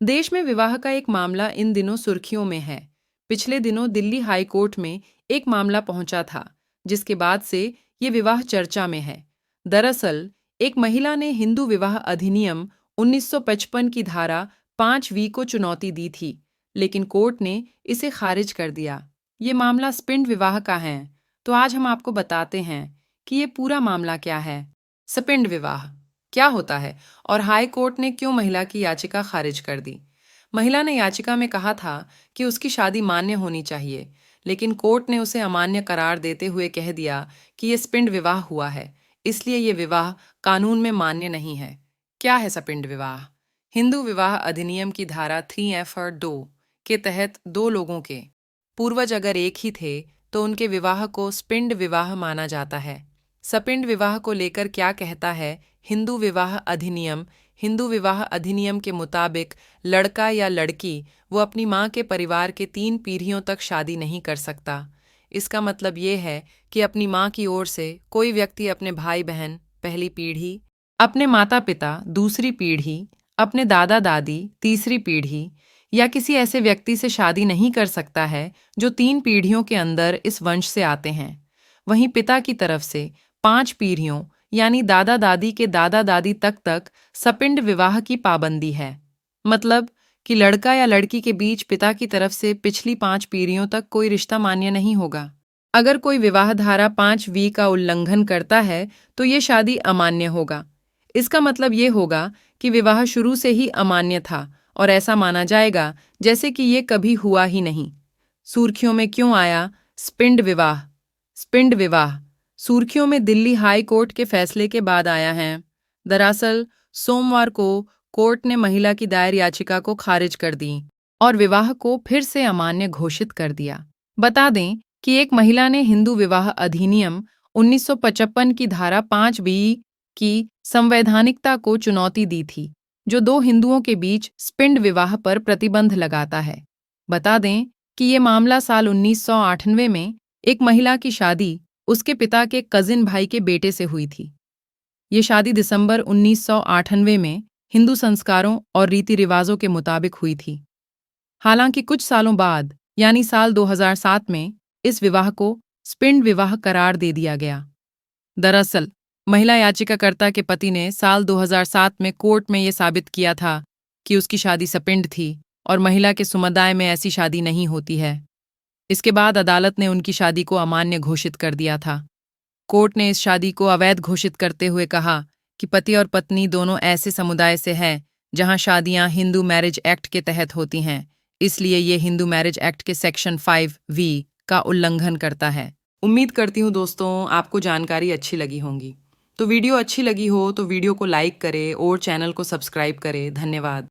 देश में विवाह का एक मामला इन दिनों सुर्खियों में है। पिछले दिनों दिल्ली हाई कोर्ट में एक मामला पहुंचा था, जिसके बाद से ये विवाह चर्चा में है। दरअसल, एक महिला ने हिंदू विवाह अधिनियम 1955 की धारा 5(वी) को चुनौती दी थी, लेकिन कोर्ट ने इसे खारिज कर दिया। ये मामला स्पिंड विवाह का है, तो आज हम आपको बताते हैं कि ये पूरा मामला क्या है। स्पिंड विवाह क्या होता है और हाई कोर्ट ने क्यों महिला की याचिका खारिज कर दी। महिला ने याचिका में कहा था कि उसकी शादी मान्य होनी चाहिए, लेकिन कोर्ट ने उसे अमान्य करार देते हुए कह दिया कि यह स्पिंड विवाह हुआ है, इसलिए ये विवाह कानून में मान्य नहीं है। क्या है स्पिंड विवाह? हिंदू विवाह अधिनियम की धारा 3(f) और 2 के तहत दो लोगों के पूर्वज अगर एक ही थे तो उनके विवाह को स्पिंड विवाह माना जाता है। स्पिंड विवाह को लेकर क्या कहता है हिंदू विवाह अधिनियम? हिंदू विवाह अधिनियम के मुताबिक लड़का या लड़की वो अपनी माँ के परिवार के 3 पीढ़ियों तक शादी नहीं कर सकता। इसका मतलब ये है कि अपनी माँ की ओर से कोई व्यक्ति अपने भाई बहन पहली पीढ़ी, अपने माता पिता दूसरी पीढ़ी, अपने दादा दादी तीसरी पीढ़ी या किसी ऐसे व्यक्ति से शादी नहीं कर सकता है जो 3 पीढ़ियों के अंदर इस वंश से आते हैं। वहीं पिता की तरफ से 5 पीढ़ियों यानी दादा दादी के दादा दादी तक स्पिंड विवाह की पाबंदी है। मतलब कि लड़का या लड़की के बीच पिता की तरफ से पिछली 5 पीढ़ियों तक कोई रिश्ता मान्य नहीं होगा। अगर कोई विवाह धारा 5(वी) का उल्लंघन करता है तो ये शादी अमान्य होगा। इसका मतलब ये होगा कि विवाह शुरू से ही अमान्य था और ऐसा माना जाएगा जैसे कि ये कभी हुआ ही नहीं। सुर्खियों में क्यों आया स्पिंड विवाह? स्पिंड विवाह सुर्खियों में दिल्ली हाई कोर्ट के फैसले के बाद आया है। दरअसल सोमवार को कोर्ट ने महिला की दायर याचिका को खारिज कर दी और विवाह को फिर से अमान्य घोषित कर दिया। बता दें कि एक महिला ने हिंदू विवाह अधिनियम 1955 की धारा 5(वी) की संवैधानिकता को चुनौती दी थी, जो 2 हिंदुओं के बीच स्पिंड विवाह पर प्रतिबंध लगाता है। बता दें कि ये मामला साल 1998 में एक महिला की शादी उसके पिता के कजिन भाई के बेटे से हुई थी। ये शादी दिसंबर 1998 में हिंदू संस्कारों और रीति रिवाजों के मुताबिक हुई थी। हालांकि कुछ सालों बाद यानी साल 2007 में इस विवाह को स्पिंड विवाह करार दे दिया गया। दरअसल महिला याचिकाकर्ता के पति ने साल 2007 में कोर्ट में ये साबित किया था कि उसकी शादी स्पिंड थी और महिला के समुदाय में ऐसी शादी नहीं होती है। इसके बाद अदालत ने उनकी शादी को अमान्य घोषित कर दिया था। कोर्ट ने इस शादी को अवैध घोषित करते हुए कहा कि पति और पत्नी दोनों ऐसे समुदाय से हैं जहां शादियां हिंदू मैरिज एक्ट के तहत होती हैं, इसलिए ये हिंदू मैरिज एक्ट के सेक्शन 5(वी) का उल्लंघन करता है। उम्मीद करती हूँ दोस्तों आपको जानकारी अच्छी लगी होंगी। तो वीडियो अच्छी लगी हो तो वीडियो को लाइक करें और चैनल को सब्सक्राइब करें। धन्यवाद।